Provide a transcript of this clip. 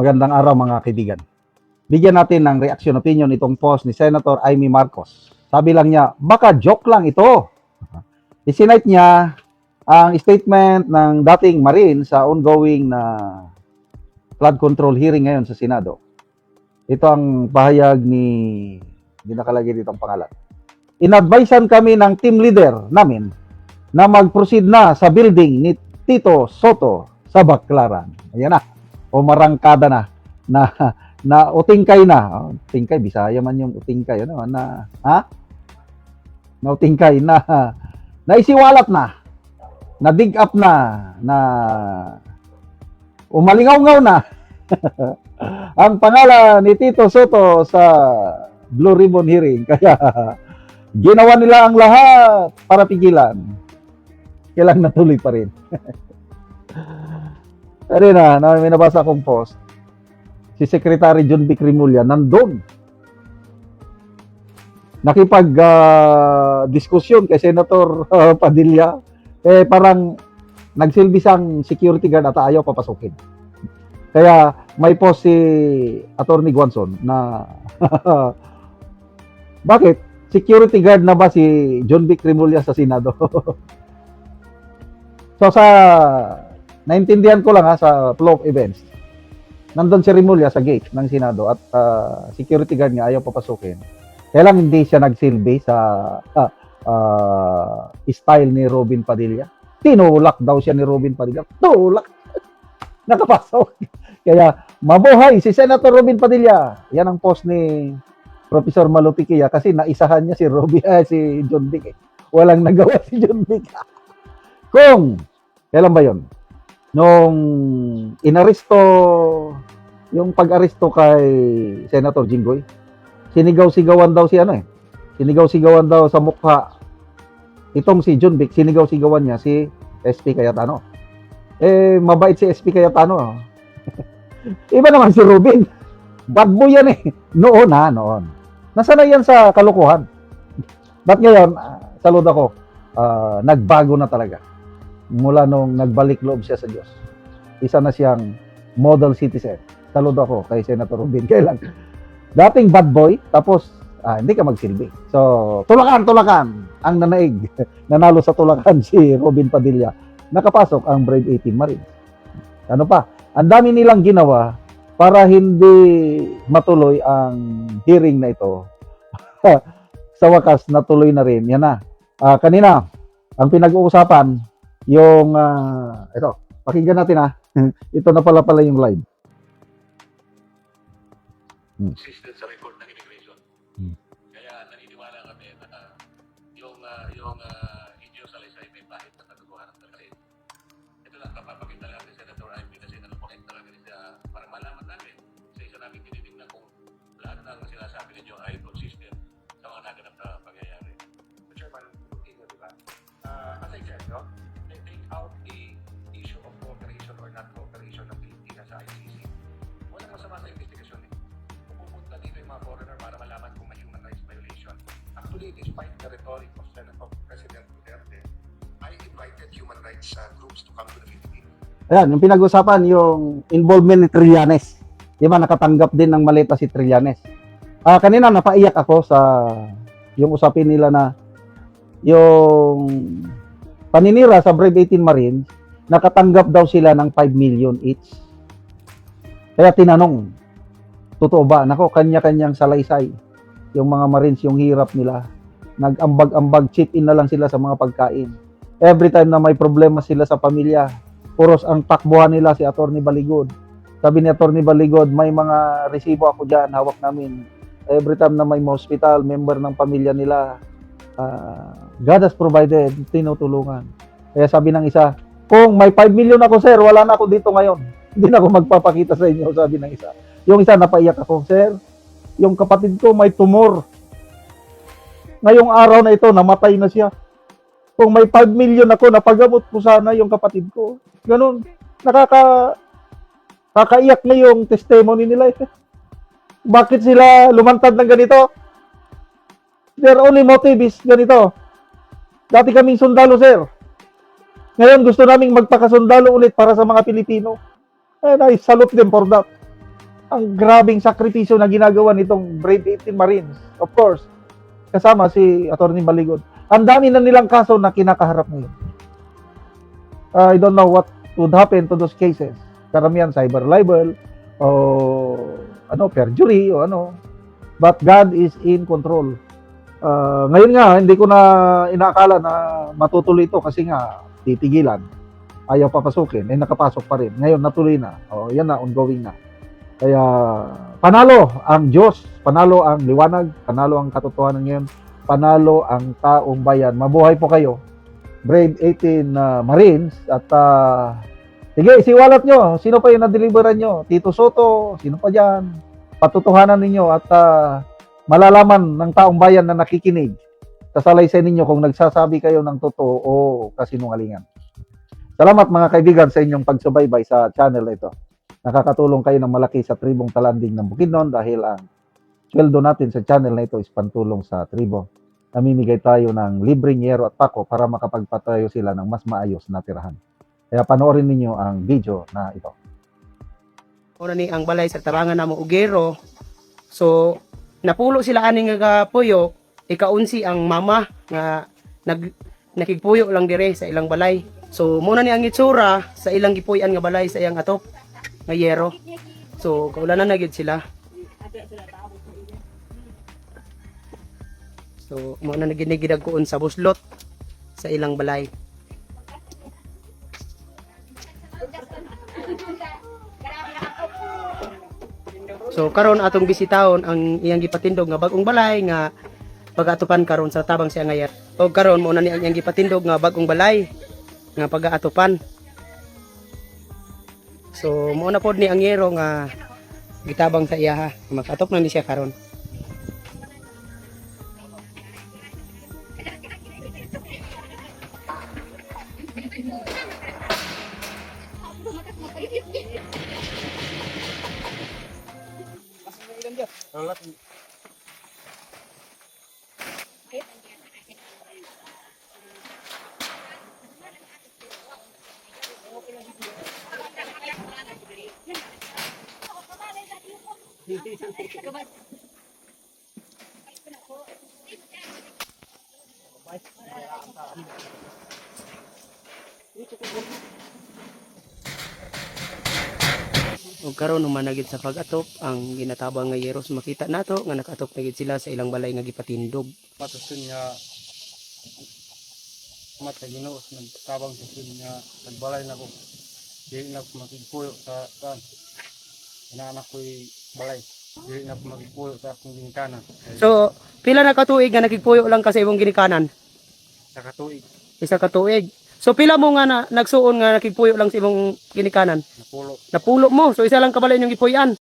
Magandang araw mga kaibigan. Bigyan natin ng reaction opinion itong post ni Senator Amy Marcos. Sabi lang niya, baka joke lang ito. Isinite niya ang statement ng dating Marine sa ongoing na flood control hearing ngayon sa Senado. Ito ang pahayag ni, hindi nakalagay dito ang pangalan. Inadvisean kami ng team leader namin na mag-proceed na sa building ni Tito Soto sa Baclaran. Ayan na. O marangkada na utingkay na. Utingkay, Bisaya man yung utingkay. Ano, na utingkay na isiwalat na dig up na umalingaw-ngaw na ang pangalan ni Tito Soto sa Blue Ribbon hearing. Kaya ginawa nila ang lahat para pigilan. Kailang natuloy pa rin. Pero may nabasa akong post. Si Secretary John Vic Rimulya nandun. Nakipag-diskusyon kay Senator Padilla. Parang nagsilbi siyang security guard at ayaw papasukin. Kaya may post si Attorney Guanzon na bakit? Security guard na ba si John Vic Rimulya sa Senado? So naintindihan ko lang sa flow of events. Nandun si Rimulya sa gate ng Senado at security guard niya ayaw papasukin. Kaya lang hindi siya nagsilbi sa style ni Robin Padilla. Tinulak daw siya ni Robin Padilla. Tulak! Nakapasok. Kaya mabuhay si Senator Robin Padilla. Yan ang post ni Professor Malutikia kasi naisahan niya si John Vic. Walang nagawa si John Vic. Kailan ba yon? Nung inaresto, yung pag-aresto kay Senator Jinggoy, sinigaw-sigawan daw sinigaw-sigawan daw sa mukha itong si John Vic, sinigaw-sigawan niya si SP Cayetano. Mabait si SP Cayetano. Iba naman si Robin. Bad boy yan noon. Nasaan na yan sa kalokohan? But ngayon, salud ako, nagbago na talaga. Mula nung nagbalik loob siya sa Diyos. Isa na siyang model citizen. Salud ako kay Senator Robin. Kailan? Dating bad boy, tapos hindi ka magsilbi. So, tulakan ang nanaig. Nanalo sa tulakan si Robin Padilla. Nakapasok ang Brave 18 Marines. Ano pa? Ang dami nilang ginawa para hindi matuloy ang hearing na ito. Sa wakas, natuloy na rin. Yan na. Kanina, ang pinag-uusapan, yung, ito, pakinggan natin ito na pala yung live. Consistent sa record ng immigration. Kaya naniniwala kami na yung inyo sa Lisay may pahit na katotohanan talaga. Ito lang, kapapakita lang ni Senator Ivy kasi nalupakit talaga siya para malaman namin sa isa namin tinitingnan kung lahat ng sinasabi ninyo ay consistent sa mga naganap na pangyayari. Chairman, continue, di ba? As I said, no? They take out the issue of cooperation or not cooperation ng Pilipinas sa ICC. Walang masama sa investigasyon Pupunta dito yung mga foreigner para malaman kung may human rights violation. Actually, despite the rhetoric of President Duterte, I invited human rights groups to come to the Philippines. Ayan, yung pinag-usapan, yung involvement ni Trillanes. Di ba, nakatanggap din ng maleta si Trillanes. Kanina, napaiyak ako sa yung usapin nila na yung paninira sa Brave 18 Marines, nakatanggap daw sila ng 5 million each. Kaya tinanong, totoo ba? Nako, kanya-kanyang salaysay. Yung mga Marines, yung hirap nila. Nag-ambag-ambag, chip in na lang sila sa mga pagkain. Every time na may problema sila sa pamilya, puros ang takbuhan nila si Atty. Baligod. Sabi ni Atty. Baligod, may mga resibo ako dyan, hawak namin. Every time na may hospital, member ng pamilya nila, God has provided, tinutulungan. Kaya sabi ng isa, kung may 5 million ako, sir, wala na ako dito ngayon. Hindi na ako magpapakita sa inyo, sabi ng isa. Yung isa, napaiyak ako, sir, yung kapatid ko may tumor. Ngayong araw na ito, namatay na siya. Kung may 5 million ako, napagamot ko sana yung kapatid ko. Ganun, nakakaiyak na yung testimony nila. Bakit sila lumantad ng ganito? Their only motive is ganito. Dati kaming sundalo, sir. Ngayon gusto naming magpakasundalo ulit para sa mga Pilipino. And I salute them for that. ang grabing sakripisyo na ginagawa nitong Brave 18 Marines. Of course, kasama si Atty. Baligod. Ang dami na nilang kaso na kinakaharap ngayon. I don't know what would happen to those cases. Karamihan cyber libel o perjury o ano. But God is in control. Ngayon nga, hindi ko na inaakala na matutuloy ito kasi nga titigilan. Ayaw papasukin, nakapasok pa rin. Ngayon natuloy na. Yan na, ongoing na. Kaya panalo ang Diyos, panalo ang liwanag, panalo ang katotohanan ngayon, panalo ang taong bayan. Mabuhay po kayo, Brave 18 Marines. At sige, isiwalat nyo. Sino pa yung na-deliveran nyo? Tito Soto, sino pa dyan? Patutuhanan ninyo at malalaman ng taong bayan na nakikinig. Sasalaysay ninyo kung nagsasabi kayo ng totoo o kasinungalingan. Salamat mga kaibigan sa inyong pagsubaybay sa channel na ito. Nakakatulong kayo ng malaki sa tribong Talanding ng Bukidnon dahil ang sweldo natin sa channel na ito is pantulong sa tribo. Namimigay tayo ng libreng yero at pako para makapagpatayo sila ng mas maayos na tirahan. Kaya panoorin ninyo ang video na ito. Una ni ang balay sa tabangan namo ugero. So napulo sila aning nga puyo, ikaunsi ang mama nga nakigpuyo lang dire sa ilang balay. So muna ni ang itsura sa ilang gipuy-an nga balay sa iyang atop nga yero. So kaulanan na gyud sila. So muna na ginigidag kuon sa buslot sa ilang balay. So karon atong bisitahon ang iyang gipatindog nga bag-ong balay nga pag-atupan karon sa tabang siya nga yer. O karon mo na ni ang iyang gipatindog nga bag-ong balay nga pag-aatupan. So mo na pod ni ang yero nga gitabang sa iya ha. Mag-atop na ni siya karon. O karon humanagid sa pag-atop ang ginatabang nga yeros makita nato nga nakatop na gid sila sa ilang balay nga gipatindog. Matusun nga mata Ginoos nagtabang sa sin nga nagbalay na ko dili na ko makigpuyo sa kan inaanak ko'y balay dili na ko makigpuyo sa akong ginikanan So pila na katuig nga nakigpuyo lang ka sa imong ginikanan? sa katuig Isa ka tuig. So pila mo nga nagsuon nga nakigpuyo lang sa imong ginikanan? napulo Napulo mo. So isa lang kabalay yung gipuy-an.